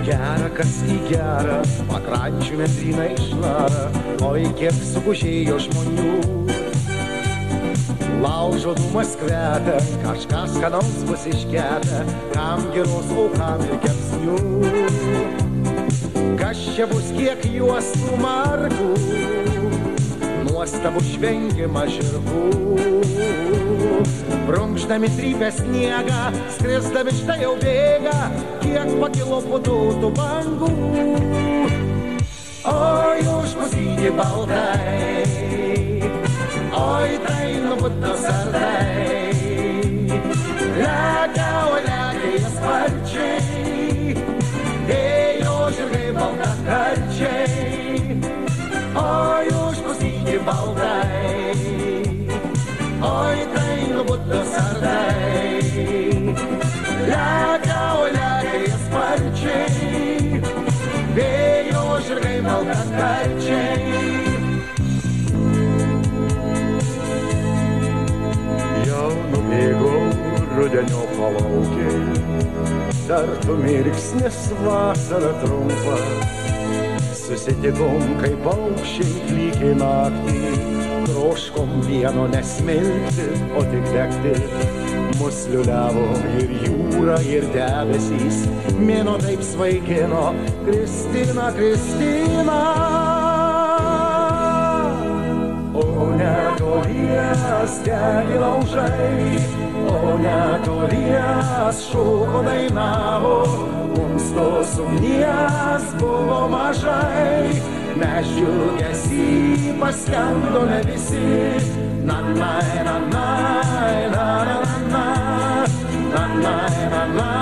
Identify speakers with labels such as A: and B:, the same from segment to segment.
A: Gera, kas į gerą, pakrančių metrina išlara, oi kiek sugužėjo žmonių. Laužo dūmas kvepia, kažkas skanaus bus iškepę, kam geros, o kam ir kepsnių. Kas čia bus, kiek juostų margų, nuostabų žvengimą žirgų. Prunkšdami trypę sniegą, skrisdami štai jau bėga, kiek pakilo putotų bangų. Oi, už mus žydi baltai, oi, tai nubudo sardai. Lekia, o lekia jie sparčiai, ėjo žirgai baltakarčiai. Oi, už mus žydi baltai, oi, tai nubudo sardai. Lekia, o lekia jie sparčiai, ėjo žirgai baltakarčiai. Nubėgo rudenio palaukiai, tartum mirksnis vasara trumpa. Susitikom kaip paukščiai klykiai naktį, troškom vieno nesmilti, o tik degti. Mus liuliavo ir jūra, ir debesys, mėnuo taip svaigino, Kristina, Kristina. O netolies degi laužai, o netolies šūko dainavo, mums tos ugnies buvo mažai, mes džiugesį paskendome visi. Nanai, nanai, nanai, nanai, nanai, nanai, nanai,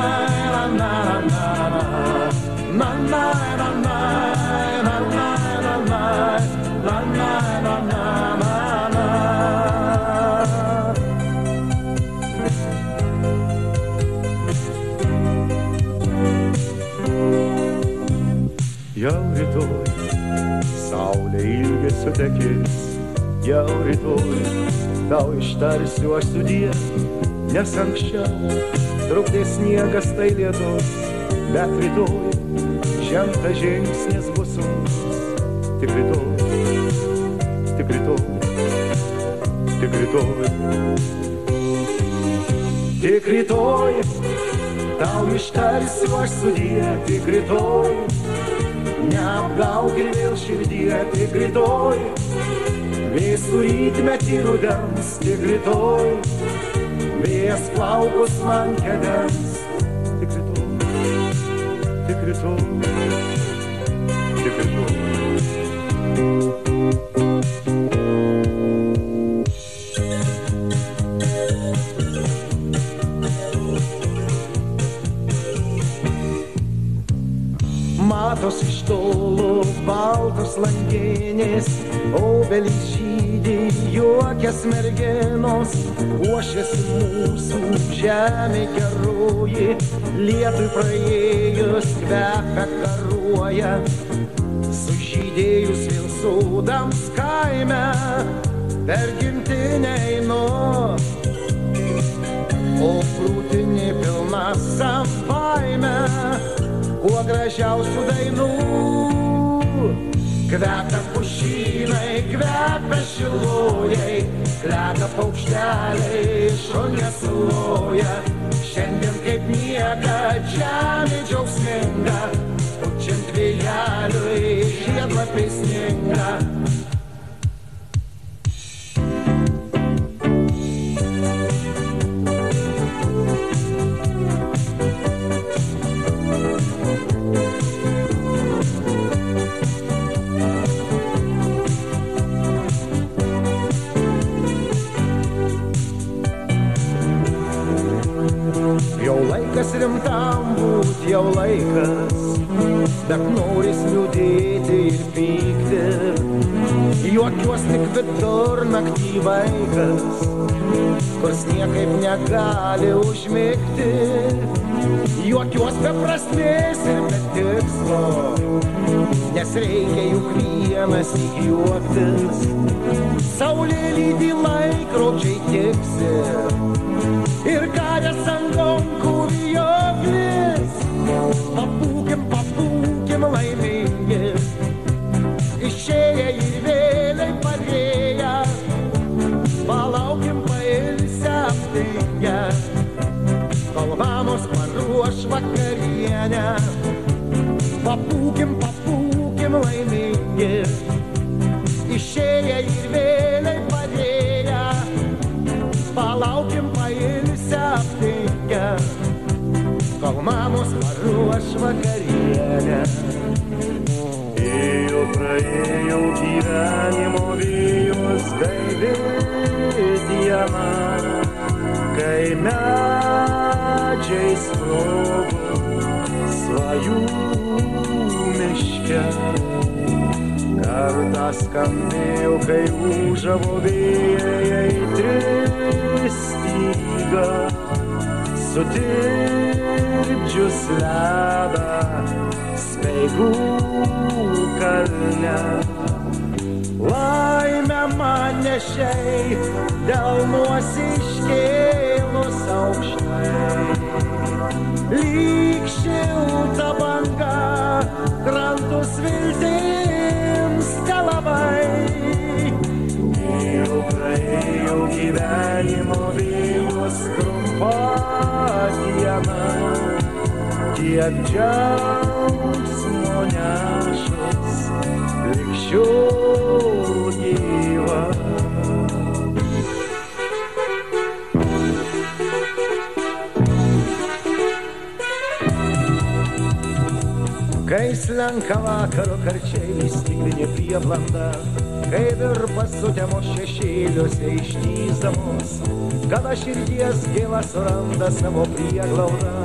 A: jau rytoj saulė ilgesio tekės, jau rytoj tau ištarsiu aš sudie, nes anksčiau trukdė sniegas tai lietus, bet rytoj žengtas žingsnis bus sunkus. Tik rytoj, tik rytoj, tik rytoj, tik rytoj tau ištarsiu aš sudie, tik rytoj. Neapgauk ir vėl širdie, tik rytoj, vėsų rytmetį rudens, tik rytoj, vėjas plaukus man kedens, tik rytoj, tik rytoj, tik rytoj. Matos iš tolo baltos langinės, obelys žydi, juokias merginos, ruošiasi mūsų žemė geroji, lietui praėjus kvepia karuoja, sužydėjus vėl sodams kaime, per gimtinę einu, o krūtinė pilna savaime, kuo gražiausių dainų. Kvepia pušynai, kvepia šilojai, klega paukšteliai, šunės loja. Šiandien kaip niekad žemė džiaugsminga, pučiant vėjeliui žiedlapiai sninga. Rimtam būt jau laikas, bet noris liūdėti ir pykti. Juokiuos tik vidur naktį vaikas, kurs niekaip negali užmigti. Juokiuos be prasmės ir be tikslo, nes reikia juk vienas juoktis. Saulė lydi laikrodžiai tiksi ir karės angom vijoklis. Papūkim, papūkim. gal mamos paruoš vakarienę. Papūkim, papūkim laimingi, išėję ir vėliai padėję, palaukim pailsę aptinkę, kol mamos paruoš vakarienę.
B: Ėjo praėjo gyvenimo vėjos gaivi diena, kai medžiai sprogo svajų miške. Kartą skambėjo, kai ūžavo vėjai tristyga, sutirpdžius ledą speigų kalne. Laimę man nešiai, delnuos iškėlus aukštai, lyg šilta banga, krantus viltims kalavai. Ėjo praėjo gyvenimo vėjos trumpa diena, tiek džiaugsmo nešas, likščių gyva.
A: Kai slenka vakaro karčiai, stiklinė prieblanda, kai virpas sutemos šešėliuose ištįsdamos, kada širdies gėla suranda savo prieglaudą.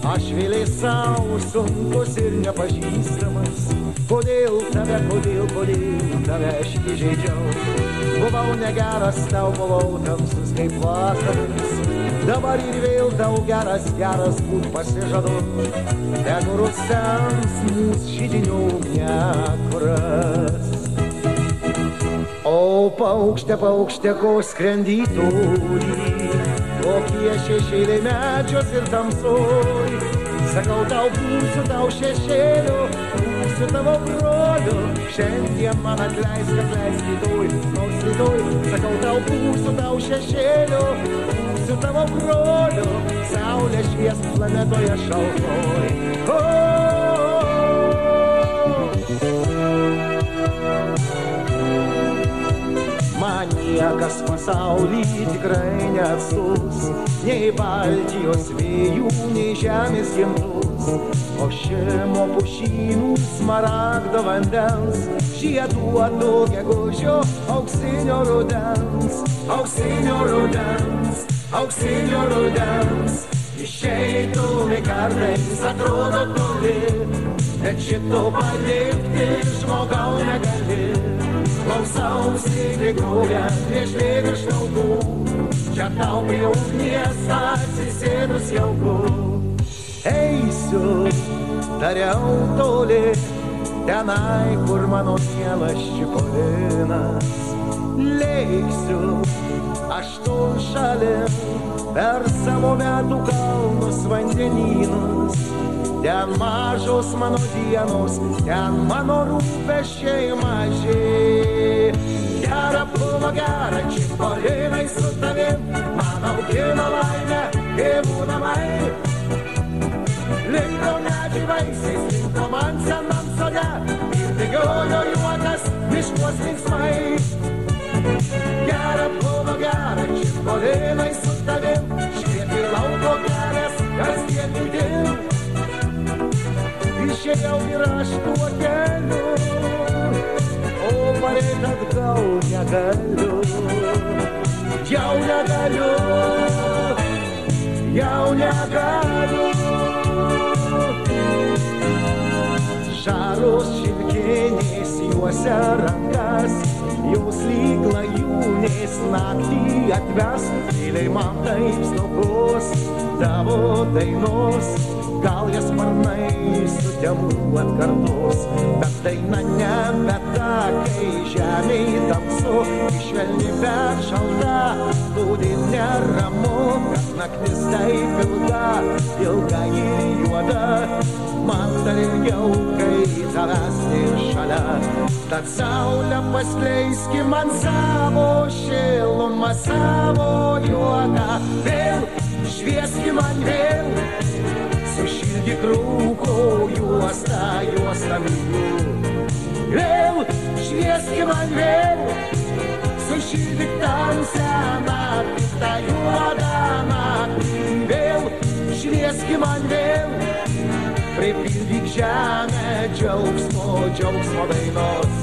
A: Aš vėliai savo sunkus ir nepažįstamas, kodėl tave aš įžeidžiau. Buvau negeras tau, buvau tamsus kaip vakaras, dabar ir vėl tau geras būt pasižadu, ten rusens mūsų židinių nekuras. O paukšte, ko skrendi turi, kokie šešėliai medžios ir tamsoj. Sakau tau, būsiu tau šešėliu, būsiu tavo broliu, šiandien man atleisk rytoj, nors rytoj. Sakau tau, būsiu tau šešėliu, būsiu tavo broliu, saulė švies planetoje šaltoj. Man niekas pasaulį tikrai neatstus, nei Baltijos vėjų, nei žemės gimtus, o šimo pušynų smaragdo vandens, žieduoto gegužio auksinio rudens, auksinio rudens, auksinio rudens. Išeitumai kartais atrodo toli, bet šito palikti žmogau negali. Klausausi tikrovę prieš virš laukų, čia tau prie ugnies atsisėdus jauku. Eisiu, tariau toli, tenai, kur mano mielas Čipolinas. Lėksiu aš tu šalin per savo metų kalnus vandenynus. Ten mažos mano dienos, ten mano rūpesčiai maži. Gera buvo gera, Čipolinai su tavim, man augino laimę tėvų namai. Linko medžiai vaisiais, linko man senam sode, ir bėgiojo juokas miškuos linksmai. Gera buvo gera, Čipolinai su tavim, švieti lauko kelias kasdien judin. Išėjau ir aš tuo keliu, o pareit atgal negaliu. Jau negaliu, jau negaliu. Žaros šilkinės juose rankas, jos lyg lajūnės naktį atves. Tyliai man taip stokos tavo dainos, gal jas sparnai sutemų atkartos, bet daina nebe ta, kai žemėj tamsu, švelni bet šalta, turi neramu, kad naktis taip ilga, ilga ir juoda, man dar ilgiau, kai tavęs nėr šalia. Tad saulė paskleiski man savo šilumą, savo juoką, vėl švieski man vėl, sušildyk rūko juostą myliu. Vėl švieski man vėl, sušildyk tamsią naktį, tą juodą naktį. Vėl švieski man vėl, pripildyk žemę džiaugsmo dainos.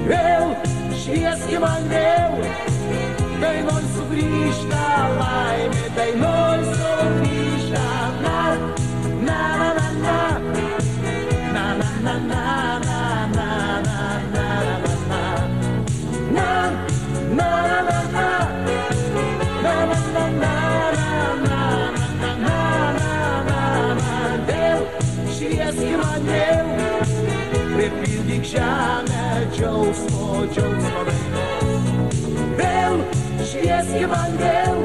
A: Vėl švieski man vėl, dainon sugrįžta laimė, dainon sugrįžta na na na na na na na na na na na na na na švieski man vėl, pripildyk žemę džiaugsmo dainos. Vėl švieski man vėl,